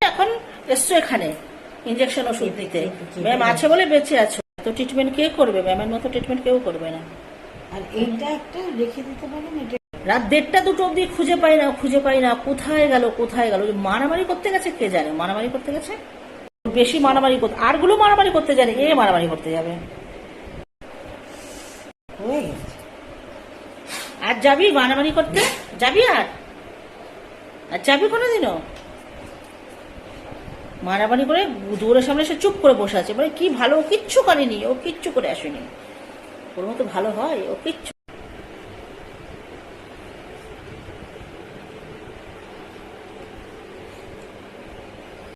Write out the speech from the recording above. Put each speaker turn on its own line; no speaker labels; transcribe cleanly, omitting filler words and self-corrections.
এখন এসছো এখানে ইঞ্জেকশন ওষুধ দিতে, ম্যাম আছে বলে বেঁচে আছো। তো ট্রিটমেন্ট কে করবে? ম্যামের মতো ট্রিটমেন্ট কেউ করবে না।
আর এইটা একটা রেখে দিতে পারেন। এটা
রাত 1:30-2 অব্দি খুঁজে পাই না, কোথায় গেল। মারামারি করতে গেছে, কে জানে মারামারি করতে গেছে। বেশি মারামারি করতে, আরগুলো মারামারি করতে জানে, এ মারামারি করতে যাবে।
হয়ে গেছে।
আর যাবি মারামারি করতে? যাবি আর যাবি কোনোদিনও? মারামারি করে দূরের সামনে এসে চুপ করে বসে আছে, মানে কি ভালো, ও কিচ্ছু করেনি, ও কিচ্ছু করে আসেনি। ওর মতো ভালো হয়? ও কিচ্ছু